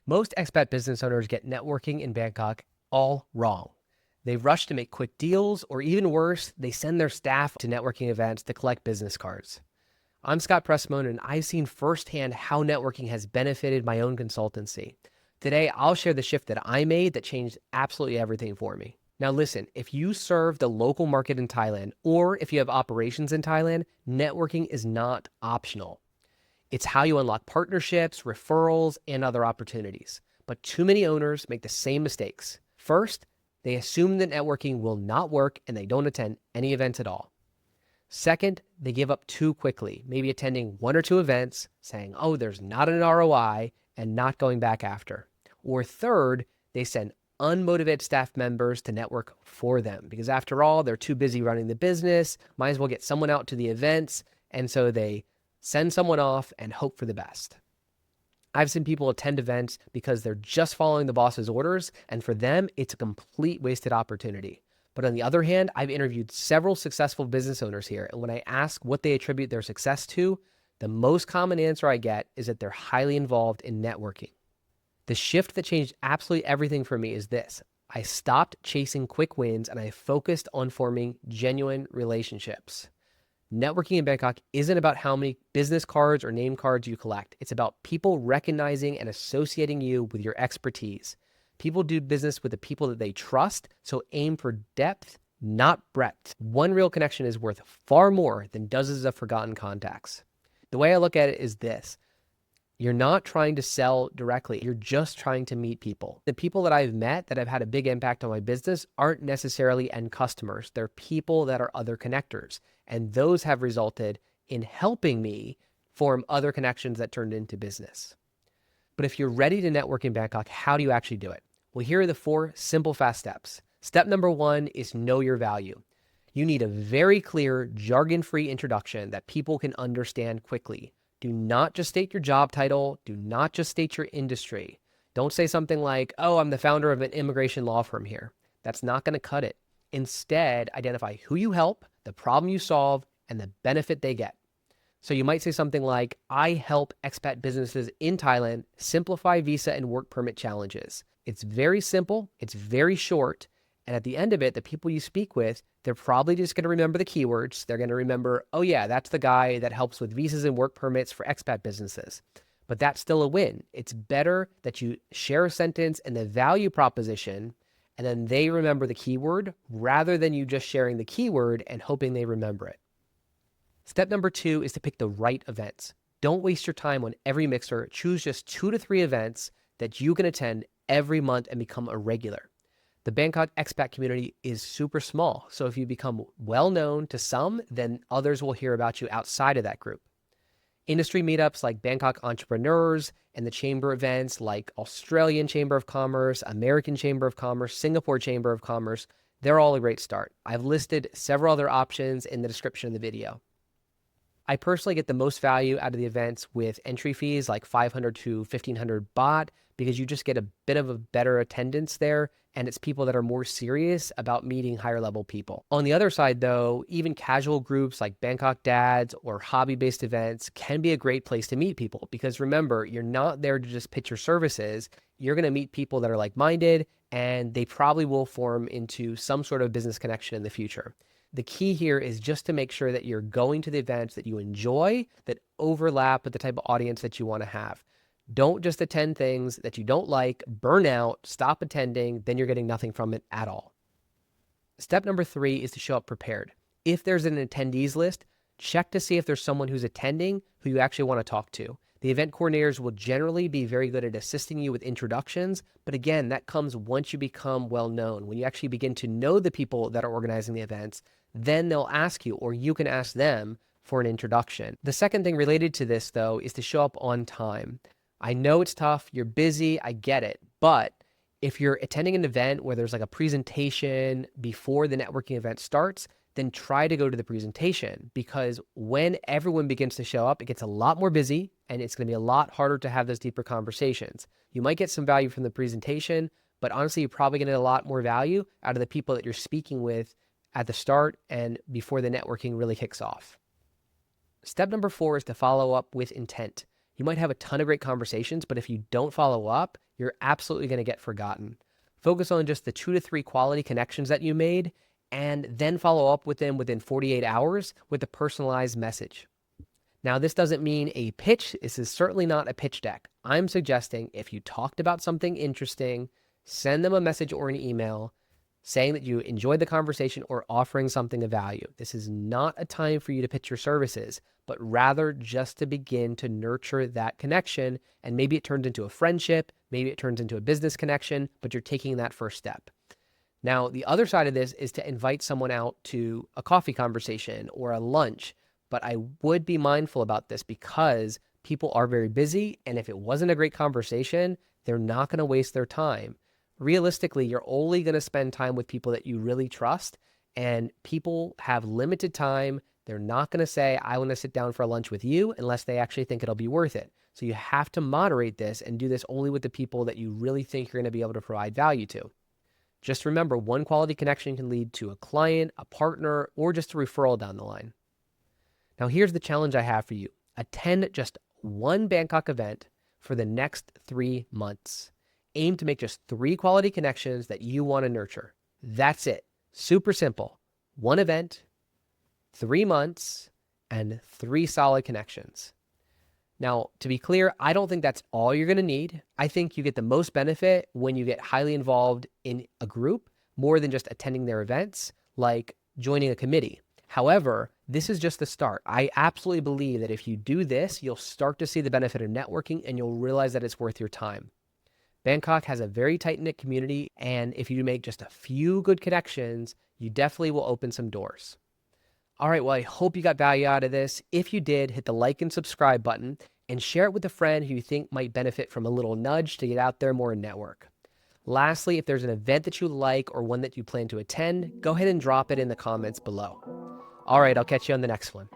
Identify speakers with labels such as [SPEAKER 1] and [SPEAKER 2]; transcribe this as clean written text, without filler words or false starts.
[SPEAKER 1] Most expat business owners get networking in Bangkok all wrong. They rush to make quick deals, or even worse, they send their staff to networking events to collect business cards. I'm Scott Pressimone, and I've seen firsthand how networking has benefited my own consultancy. Today, I'll share the shift that I made that changed absolutely everything for me. Now listen, if you serve the local market in Thailand, or if you have operations in Thailand, networking is not optional. It's how you unlock partnerships, referrals, and other opportunities. But too many owners make the same mistakes. First, they assume that networking will not work and they don't attend any events at all. Second, they give up too quickly, maybe attending one or two events, saying, oh, there's not an ROI, and not going back after. Or third, they send unmotivated staff members to network for them because after all, they're too busy running the business, might as well get someone out to the events, and so they send someone off and hope for the best. I've seen people attend events because they're just following the boss's orders, and for them, it's a complete wasted opportunity. But on the other hand, I've interviewed several successful business owners here, and when I ask what they attribute their success to, the most common answer I get is that they're highly involved in networking. The shift that changed absolutely everything for me is this. I stopped chasing quick wins and I focused on forming genuine relationships. Networking in Bangkok isn't about how many business cards or name cards you collect. It's about people recognizing and associating you with your expertise. People do business with the people that they trust, so aim for depth, not breadth. One real connection is worth far more than dozens of forgotten contacts. The way I look at it is this. You're not trying to sell directly. You're just trying to meet people. The people that I've met that have had a big impact on my business aren't necessarily end customers. They're people that are other connectors. And those have resulted in helping me form other connections that turned into business. But if you're ready to network in Bangkok, how do you actually do it? Well, here are the 4 simple, fast steps. Step number 1 is know your value. You need a very clear, jargon-free introduction that people can understand quickly. Do not just state your job title. Do not just state your industry. Don't say something like, oh, I'm the founder of an immigration law firm here. That's not going to cut it. Instead, identify who you help, the problem you solve, and the benefit they get. So you might say something like, I help expat businesses in Thailand simplify visa and work permit challenges. It's very simple, it's very short, and at the end of it, the people you speak with, they're probably just going to remember the keywords. They're going to remember, oh yeah, that's the guy that helps with visas and work permits for expat businesses. But that's still a win. It's better that you share a sentence and the value proposition, and then they remember the keyword rather than you just sharing the keyword and hoping they remember it. Step number 2 is to pick the right events. Don't waste your time on every mixer. Choose just 2 to 3 events that you can attend every month and become a regular. The Bangkok expat community is super small, so if you become well known to some, then others will hear about you outside of that group. Industry meetups like Bangkok Entrepreneurs and the chamber events like Australian Chamber of Commerce, American Chamber of Commerce, Singapore Chamber of Commerce, they're all a great start. I've listed several other options in the description of the video. I personally get the most value out of the events with entry fees like 500 to 1500 baht because you just get a bit of a better attendance there, and it's people that are more serious about meeting higher level people. On the other side though, even casual groups like Bangkok Dads or hobby-based events can be a great place to meet people because remember, you're not there to just pitch your services. You're going to meet people that are like-minded and they probably will form into some sort of business connection in the future. The key here is just to make sure that you're going to the events that you enjoy, that overlap with the type of audience that you want to have. Don't just attend things that you don't like, burn out, stop attending, then you're getting nothing from it at all. Step number 3 is to show up prepared. If there's an attendees list, check to see if there's someone who's attending who you actually want to talk to. The event coordinators will generally be very good at assisting you with introductions, but again, that comes once you become well known. When you actually begin to know the people that are organizing the events, then they'll ask you, or you can ask them for an introduction. The second thing related to this, though, is to show up on time. I know it's tough, you're busy, I get it, but if you're attending an event where there's like a presentation before the networking event starts, then try to go to the presentation because when everyone begins to show up, it gets a lot more busy and it's going to be a lot harder to have those deeper conversations. You might get some value from the presentation, but honestly, you're probably going to get a lot more value out of the people that you're speaking with at the start and before the networking really kicks off. Step number 4 is to follow up with intent. You might have a ton of great conversations, but if you don't follow up, you're absolutely going to get forgotten. Focus on just the 2 to 3 quality connections that you made, and then follow up with them within 48 hours with a personalized message. Now, this doesn't mean a pitch. This is certainly not a pitch deck. I'm suggesting if you talked about something interesting, send them a message or an email saying that you enjoyed the conversation or offering something of value. This is not a time for you to pitch your services, but rather just to begin to nurture that connection. And maybe it turns into a friendship, maybe it turns into a business connection, but you're taking that first step. Now, the other side of this is to invite someone out to a coffee conversation or a lunch. But I would be mindful about this because people are very busy. And if it wasn't a great conversation, they're not going to waste their time. Realistically, you're only going to spend time with people that you really trust. And people have limited time. They're not going to say, I want to sit down for lunch with you unless they actually think it'll be worth it. So you have to moderate this and do this only with the people that you really think you're going to be able to provide value to. Just remember, one quality connection can lead to a client, a partner, or just a referral down the line. Now, here's the challenge I have for you. Attend just one Bangkok event for the next 3 months. Aim to make just 3 quality connections that you want to nurture. That's it. Super simple. One event, 3 months, and 3 solid connections. Now, to be clear, I don't think that's all you're going to need. I think you get the most benefit when you get highly involved in a group more than just attending their events, like joining a committee. However, this is just the start. I absolutely believe that if you do this, you'll start to see the benefit of networking and you'll realize that it's worth your time. Bangkok has a very tight-knit community, and if you make just a few good connections, you definitely will open some doors. All right, well, I hope you got value out of this. If you did, hit the like and subscribe button and share it with a friend who you think might benefit from a little nudge to get out there more and network. Lastly, if there's an event that you like or one that you plan to attend, go ahead and drop it in the comments below. All right, I'll catch you on the next one.